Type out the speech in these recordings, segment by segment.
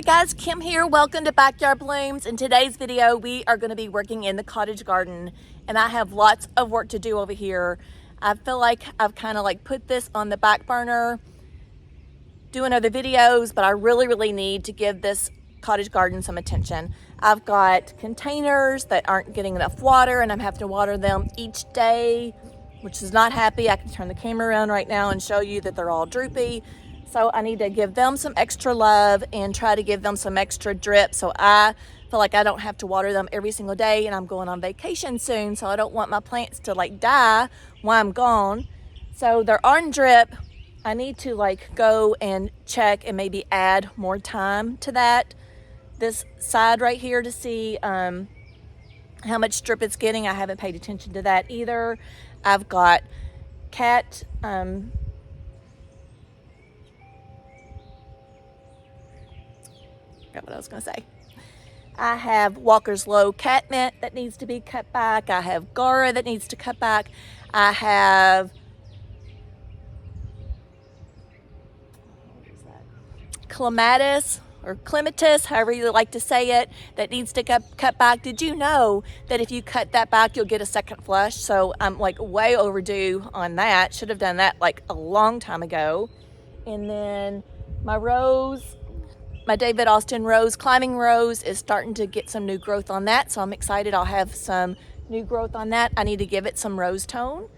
Hey guys, Kim here. Welcome to Backyard Blooms. In today's video, we are going to be working in the cottage garden, and I have lots of work to do over here. I feel like I've kind of put this on the back burner, doing other videos, but I really need to give this cottage garden some attention. I've got containers that aren't getting enough water, and I'm having to water them each day, which is not happy. I can turn the camera around right now and show you that they're all droopy. So I need to give them some extra love and try to give them some extra drip, so I feel like I don't have to water them every single day. And I'm going on vacation soon, so I don't want my plants to die while I'm gone. So they're on drip. I need to go and check and maybe add more time to this side right here to see how much drip it's getting. I haven't paid attention to that either. I've got cat forgot what I was going to say. I have Walker's Low catmint that needs to be cut back. I have Gara that needs to cut back. I have clematis or clematis, however you like to say it, that needs to cut back. Did you know that if you cut that back, you'll get a second flush? So I'm way overdue on that. Should have done that a long time ago. And then my rose, my David Austin rose, climbing rose, is starting to get some new growth on that. So I'm excited. I'll have some new growth on that. I need to give it some rose tone.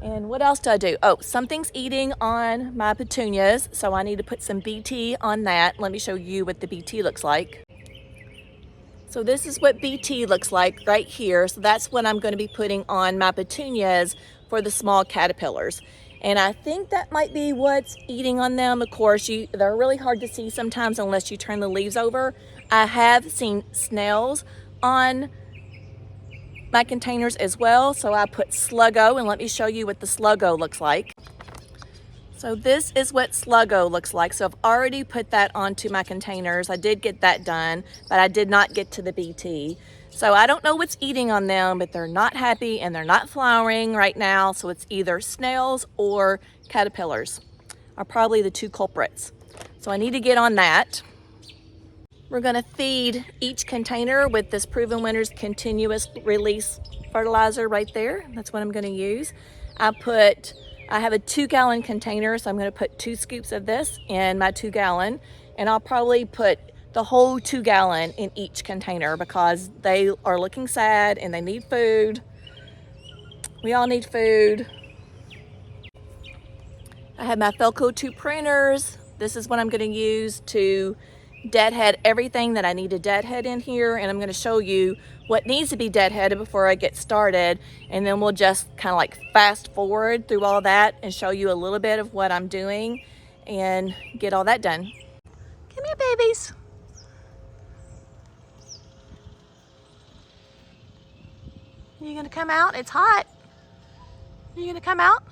And what else do I do? Oh, something's eating on my petunias, so I need to put some BT on that. Let me show you what the BT looks like. So this is what BT looks like right here. So that's what I'm going to be putting on my petunias for the small caterpillars. And I think that might be what's eating on them. Of course, they're really hard to see sometimes unless you turn the leaves over. I have seen snails on my containers as well, so I put Sluggo, and let me show you what the Sluggo looks like. So this is what Sluggo looks like. So I've already put that onto my containers. I did get that done, but I did not get to the BT. So I don't know what's eating on them, but they're not happy and they're not flowering right now. So it's either snails or caterpillars are probably the two culprits. So I need to get on that. We're going to feed each container with this Proven Winners continuous release fertilizer right there. That's what I'm going to use. I have a 2-gallon container, so I'm going to put 2 scoops of this in my 2-gallon, and I'll probably put the whole 2-gallon in each container because they are looking sad and they need food. We all need food. I have my Felco 2 pruners. This is what I'm going to use to deadhead everything that I need to deadhead in here, and I'm going to show you what needs to be deadheaded before I get started, and then we'll just kind of fast forward through all that and show you a little bit of what I'm doing and get all that done. Come here, babies. You gonna come out? It's hot. You gonna come out?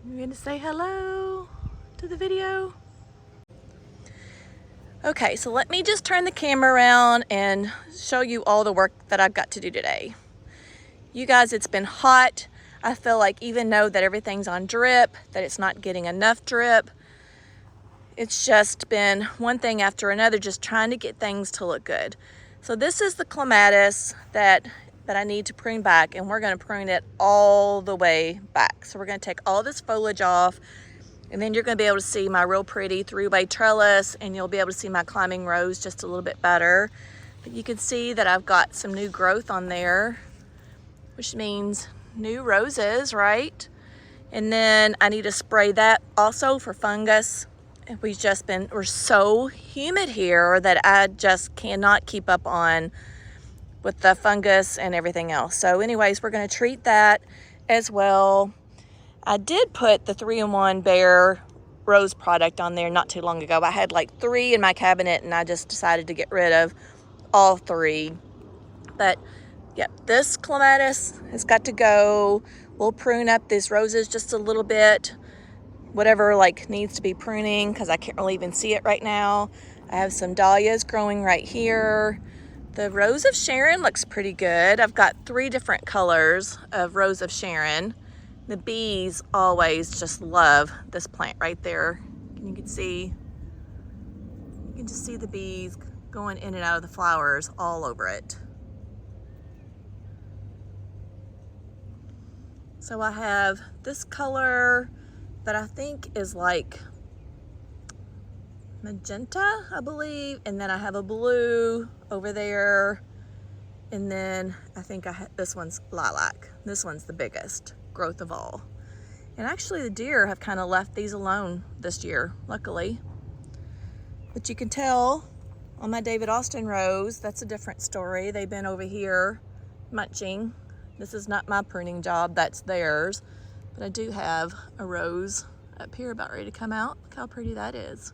You're gonna say hello to the video? Okay, so let me just turn the camera around and show you all the work that I've got to do today. You guys, it's been hot. I feel like even though that everything's on drip, that it's not getting enough drip. It's just been one thing after another, just trying to get things to look good. So this is the clematis that I need to prune back, and we're going to prune it all the way back. So we're going to take all this foliage off, and then you're going to be able to see my real pretty 3-way trellis, and you'll be able to see my climbing rose just a little bit better. But you can see that I've got some new growth on there, which means new roses, right? And then I need to spray that also for fungus. We're so humid here that I just cannot keep up on with the fungus and everything else. So anyways, we're going to treat that as well. I did put the 3-in-1 Bare Rose product on there not too long ago. I had 3 in my cabinet, and I just decided to get rid of all 3. But yeah, this clematis has got to go. We'll prune up these roses just a little bit, whatever needs to be pruning, because I can't really even see it right now. I have some dahlias growing right here. The Rose of Sharon looks pretty good. I've got 3 different colors of Rose of Sharon. The bees always just love this plant right there. And you can just see the bees going in and out of the flowers all over it. So I have this color that I think is like magenta, I believe, and then I have a blue over there, and then I think this one's lilac. This one's the biggest growth of all. And actually the deer have kind of left these alone this year, luckily. But you can tell on my David Austin rose, that's a different story. They've been over here munching. This is not my pruning job, that's theirs. But I do have a rose up here about ready to come out. Look how pretty that is.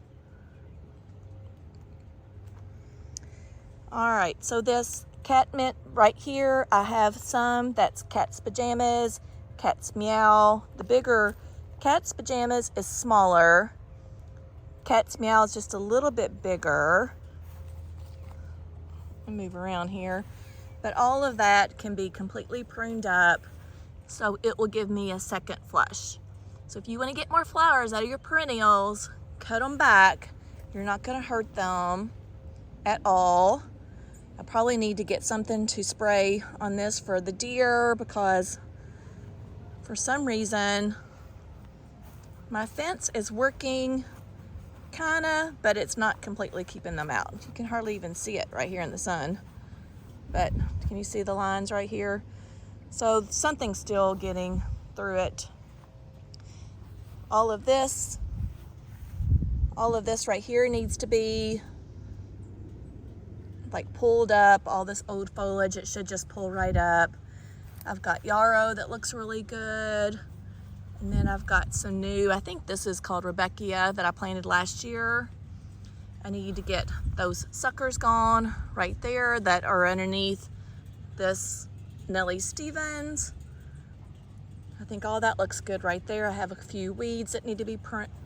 All right, so this cat mint right here, I have some that's cat's pajamas, cat's meow. The bigger cat's pajamas is smaller. Cat's meow is just a little bit bigger. I'll move around here. But all of that can be completely pruned up, so it will give me a second flush. So if you want to get more flowers out of your perennials, cut them back. You're not going to hurt them at all. I probably need to get something to spray on this for the deer because for some reason my fence is working kinda, but it's not completely keeping them out. You can hardly even see it right here in the sun. But can you see the lines right here? So something's still getting through it. All of this right here needs to be like pulled up. All this old foliage, it should just pull right up. I've got yarrow that looks really good. And then I've got some new, I think this is called Rebecca that I planted last year. I need to get those suckers gone right there that are underneath this Nellie Stevens. I think all that looks good right there. I have a few weeds that need to be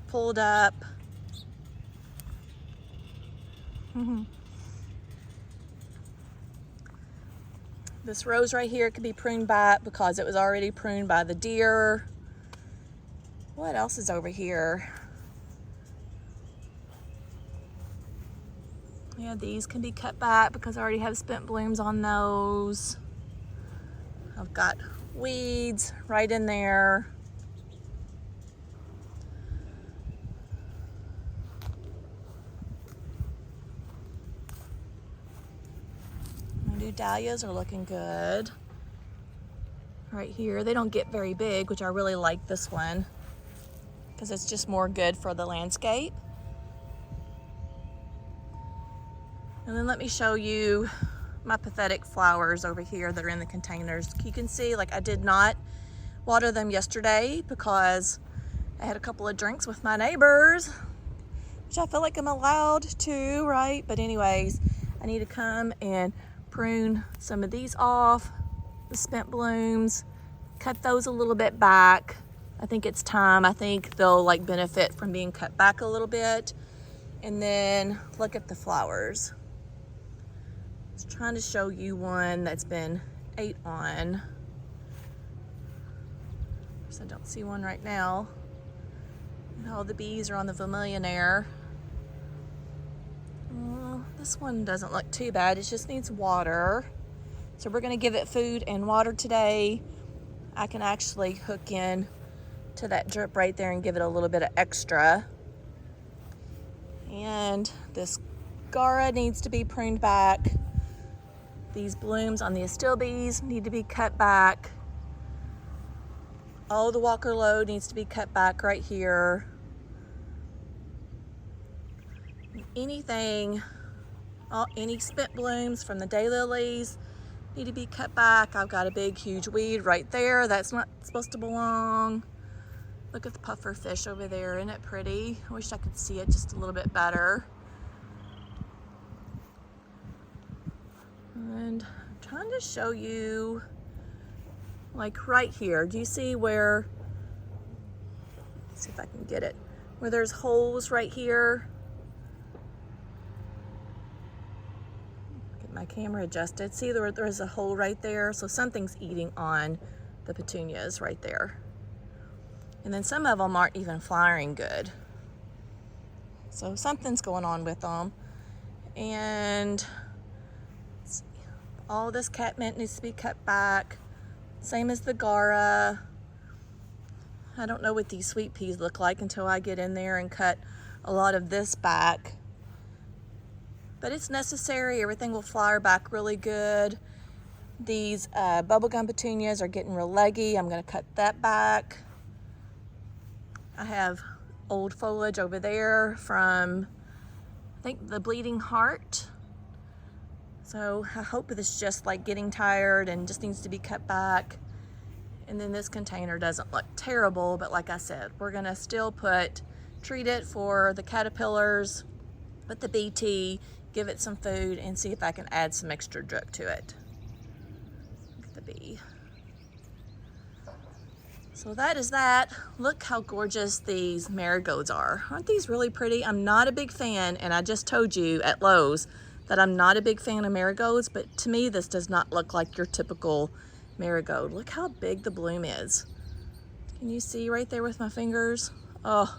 pulled up. This rose right here could be pruned back because it was already pruned by the deer. What else is over here? Yeah, these can be cut back because I already have spent blooms on those. I've got weeds right in there. My new dahlias are looking good. Right here, they don't get very big, which I really like this one because it's just more good for the landscape. And then let me show you my pathetic flowers over here that are in the containers. You can see, like, I did not water them yesterday because I had a couple of drinks with my neighbors, which I feel like I'm allowed to, right? But anyways, I need to come and prune some of these off, the spent blooms, cut those a little bit back. I think it's time. I think they'll like benefit from being cut back a little bit. And then look at the flowers. I was trying to show you one that's been ate on. So I don't see one right now. And all the bees are on the vermillionaire. This one doesn't look too bad. It just needs water. So we're gonna give it food and water today. I can actually hook in to that drip right there and give it a little bit of extra. And this Gara needs to be pruned back. These blooms on the astilbes need to be cut back. All the Walker Low needs to be cut back right here. Anything, any spent blooms from the daylilies need to be cut back. I've got a big, huge weed right there that's not supposed to belong. Look at the puffer fish over there. Isn't it pretty? I wish I could see it just a little bit better. And I'm trying to show you, like right here. Do you see where, let's see if I can get it, where there's holes right here? Get my camera adjusted. See, there's a hole right there. So something's eating on the petunias right there. And then some of them aren't even flowering good. So something's going on with them. And all this catmint needs to be cut back. Same as the Gara. I don't know what these sweet peas look like until I get in there and cut a lot of this back. But it's necessary. Everything will flower back really good. These bubblegum petunias are getting real leggy. I'm going to cut that back. I have old foliage over there from, I think, the Bleeding Heart. So I hope it's just like getting tired and just needs to be cut back. And then this container doesn't look terrible, but like I said, we're going to still treat it for the caterpillars, put the BT, give it some food, and see if I can add some extra drip to it. Look at the bee. So that is that. Look how gorgeous these marigolds are. Aren't these really pretty? I'm not a big fan, and I just told you at Lowe's that I'm not a big fan of marigolds, but to me this does not look like your typical marigold. Look how big the bloom is. Can you see right there with my fingers? Oh,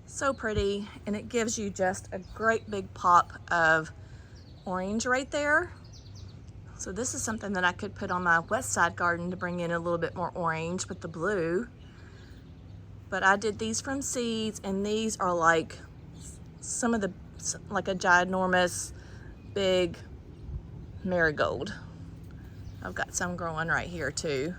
so pretty, and it gives you just a great big pop of orange right there. So this is something that I could put on my west side garden to bring in a little bit more orange with the blue. But I did these from seeds, and these are like like a ginormous big marigold. I've got some growing right here too.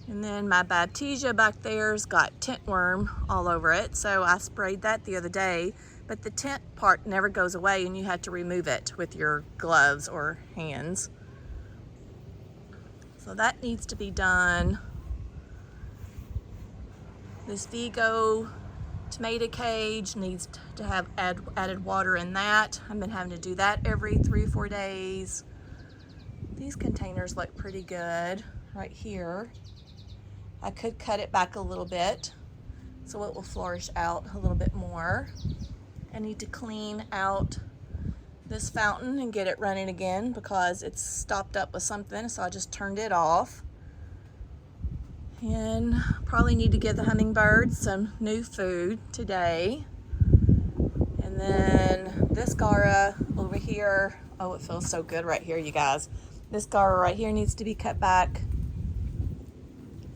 And then my Baptisia back there's got tent worm all over it, so I sprayed that the other day, but the tent part never goes away and you have to remove it with your gloves or hands. So that needs to be done. This Vigo tomato cage needs to have added water in that. I've been having to do that every 3 or 4 days. These containers look pretty good right here. I could cut it back a little bit so it will flourish out a little bit more. I need to clean out this fountain and get it running again because it's stopped up with something, so I just turned it off. And probably need to give the hummingbirds some new food today. And then this Gara over here, oh, it feels so good right here, you guys. This Gara right here needs to be cut back.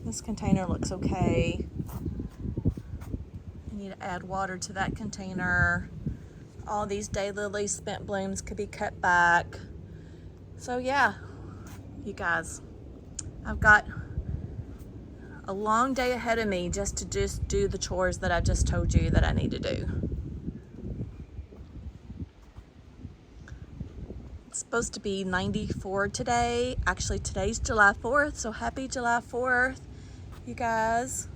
This container looks okay. I need to add water to that container. All these daylilies, spent blooms could be cut back. So yeah, you guys, I've got a long day ahead of me just to do the chores that I just told you that I need to do. It's supposed to be 94 today. Actually, today's July 4th, so happy July 4th, you guys.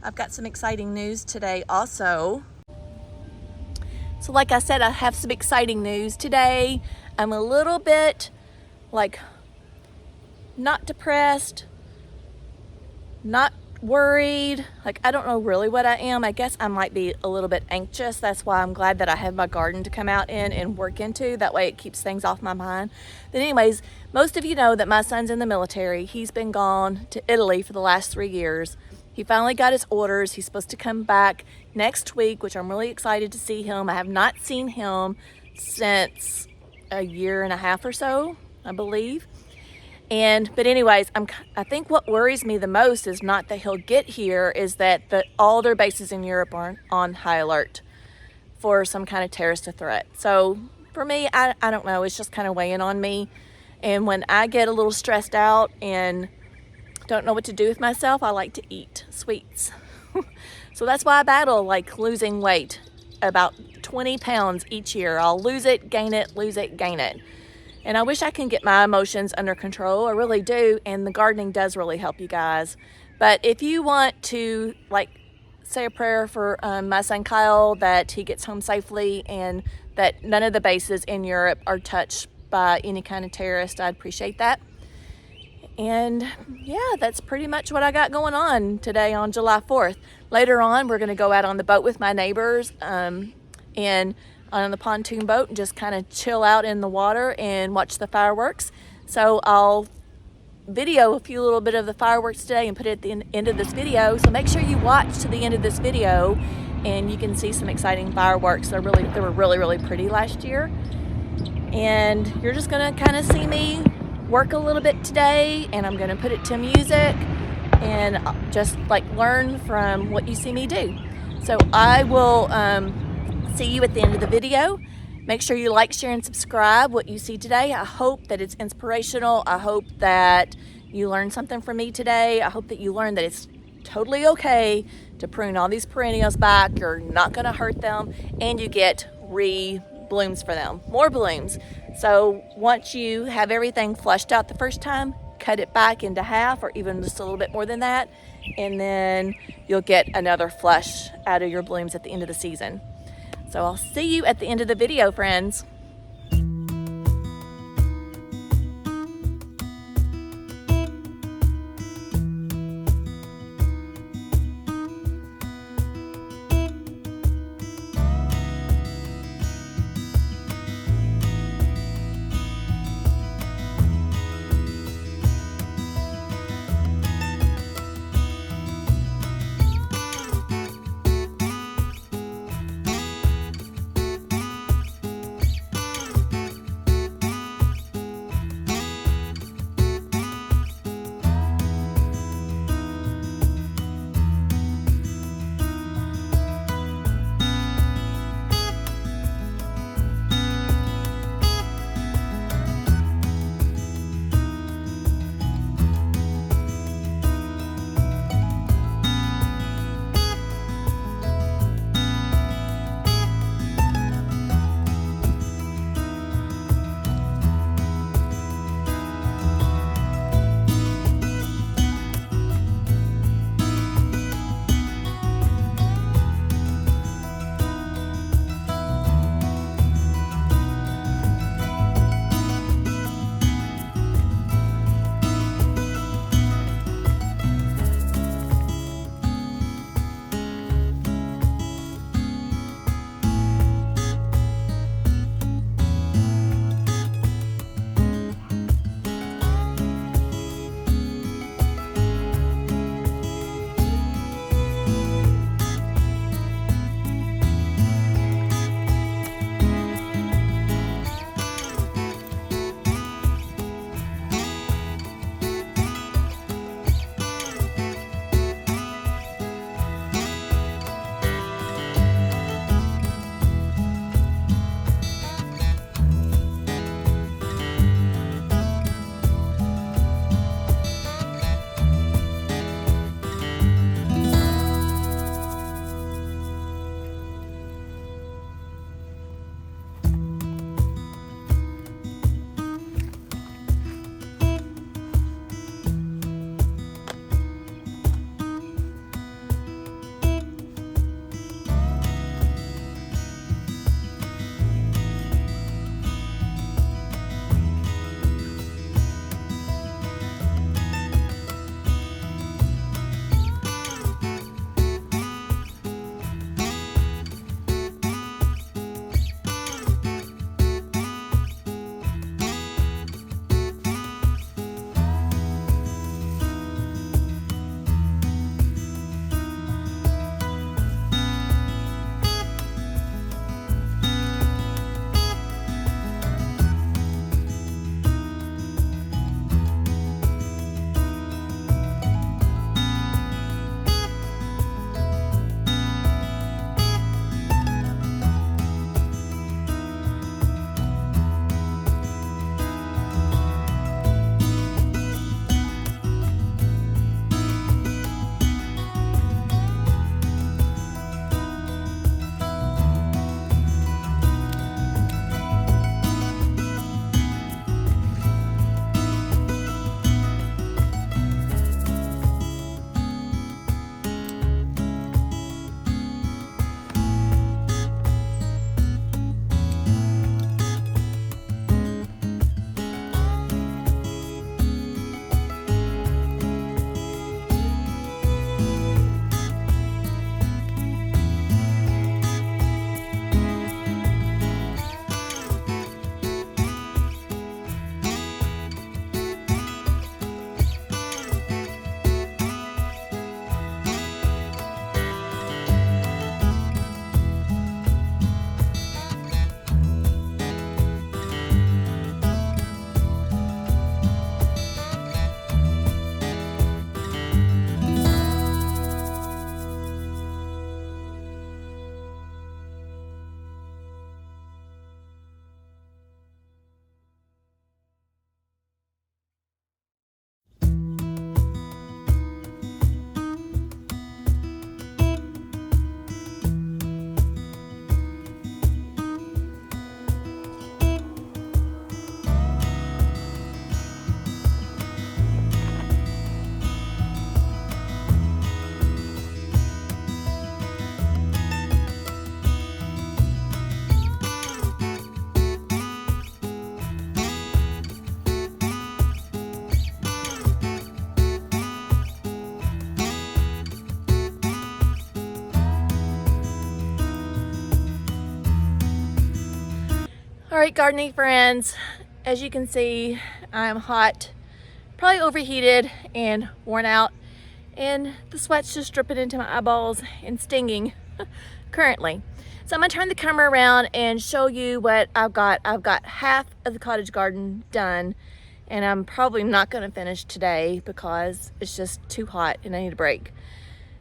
I've got some exciting news today also. So like I said, I have some exciting news today. I'm a little bit like not depressed, not worried. Like, I don't know really what I am. I guess I might be a little bit anxious. That's why I'm glad that I have my garden to come out in and work into. That way it keeps things off my mind. But anyways, most of you know that my son's in the military. He's been gone to Italy for the last 3 years. He finally got his orders. He's supposed to come back next week, which I'm really excited to see him. I have not seen him since a year and a half or so, I believe. But anyways, I think what worries me the most is not that he'll get here, is that all their bases in Europe are on high alert for some kind of terrorist threat. So for me, I don't know, it's just kind of weighing on me. And when I get a little stressed out and don't know what to do with myself, I like to eat sweets. So that's why I battle like losing weight, about 20 pounds each year. I'll lose it, gain it, lose it, gain it. And I wish I can get my emotions under control. I really do. And the gardening does really help, you guys. But if you want to like say a prayer for my son Kyle, that he gets home safely and that none of the bases in Europe are touched by any kind of terrorist, I'd appreciate that. And yeah, that's pretty much what I got going on today on July 4th. Later on, we're going to go out on the boat with my neighbors and on the pontoon boat and just kind of chill out in the water and watch the fireworks. So I'll video a few little bit of the fireworks today and put it at the end of this video. So make sure you watch to the end of this video and you can see some exciting fireworks. They were really pretty last year. And you're just gonna kind of see me work a little bit today, and I'm gonna put it to music and just like learn from what you see me do. So I will see you at the end of the video. Make sure you like, share, and subscribe what you see today. I hope that it's inspirational. I hope that you learned something from me today. I hope that you learned that it's totally okay to prune all these perennials back. You're not gonna hurt them, and you get blooms for them, more blooms. So once you have everything flushed out the first time, cut it back into half or even just a little bit more than that, and then you'll get another flush out of your blooms at the end of the season. So I'll see you at the end of the video, friends. All right, gardening friends, as you can see, I'm hot, probably overheated and worn out, and the sweat's just dripping into my eyeballs and stinging currently. So I'm gonna turn the camera around and show you what I've got. I've got half of the cottage garden done, and I'm probably not gonna finish today because it's just too hot and I need a break.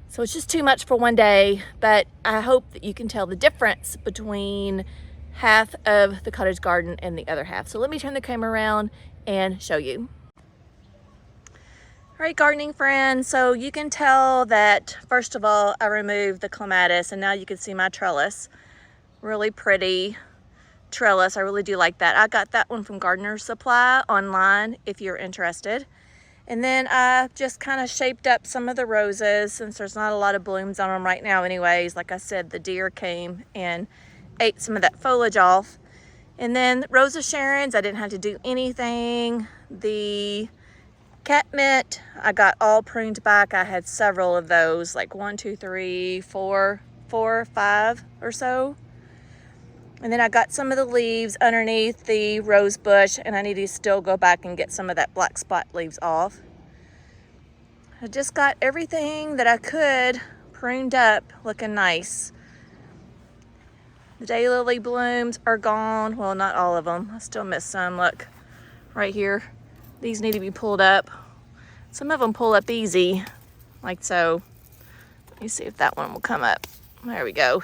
So it's just too much for one day, but I hope that you can tell the difference between half of the cottage garden and the other half. So let me turn the camera around and show you. All right, gardening friends, so you can tell that first of all I removed the clematis, and now you can see my trellis. Really pretty trellis. I really do like that. I got that one from Gardener Supply online if you're interested. And then I just kind of shaped up some of the roses since there's not a lot of blooms on them right now anyways. Like I said, the deer came and ate some of that foliage off. And then Rose of Sharon's, I didn't have to do anything. The catmint, I got all pruned back. I had several of those, like 1, 2, 3, 4, 5 or so. And then I got some of the leaves underneath the rose bush, and I need to still go back and get some of that black spot leaves off. I just got everything that I could pruned up, looking nice. The daylily blooms are gone. Well, not all of them. I still miss some. Look, right here. These need to be pulled up. Some of them pull up easy, like so. Let me see if that one will come up. There we go.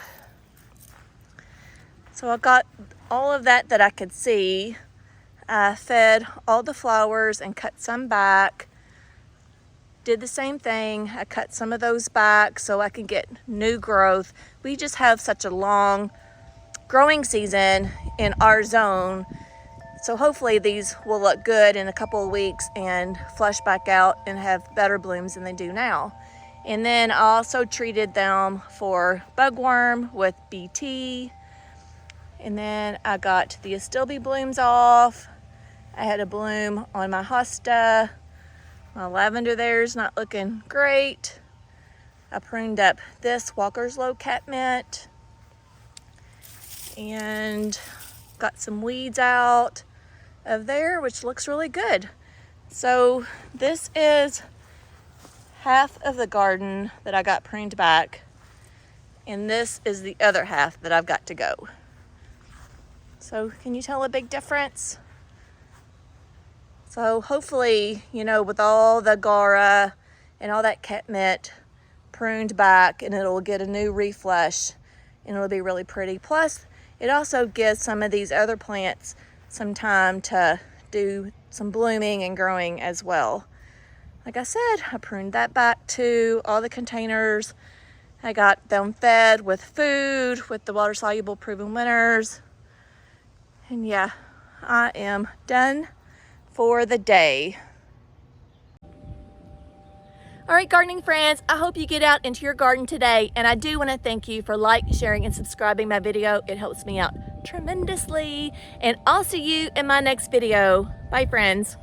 So I got all of that I could see. I fed all the flowers and cut some back. Did the same thing. I cut some of those back so I can get new growth. We just have such a long growing season in our zone. So hopefully these will look good in a couple of weeks and flush back out and have better blooms than they do now. And then I also treated them for bugworm with BT. And then I got the astilbe blooms off. I had a bloom on my hosta. My lavender there's not looking great. I pruned up this Walker's Low catmint and got some weeds out of there, which looks really good. So this is half of the garden that I got pruned back, and this is the other half that I've got to go. So can you tell a big difference? So hopefully, you know, with all the Gara and all that catmint pruned back, and it'll get a new reflush and it'll be really pretty. Plus, it also gives some of these other plants some time to do some blooming and growing as well. Like I said, I pruned that back too. All the containers, I got them fed with food, with the water-soluble proven winners. And yeah, I am done for the day. All right, gardening friends, I hope you get out into your garden today. And I do want to thank you for sharing, and subscribing my video. It helps me out tremendously. And I'll see you in my next video. Bye, friends.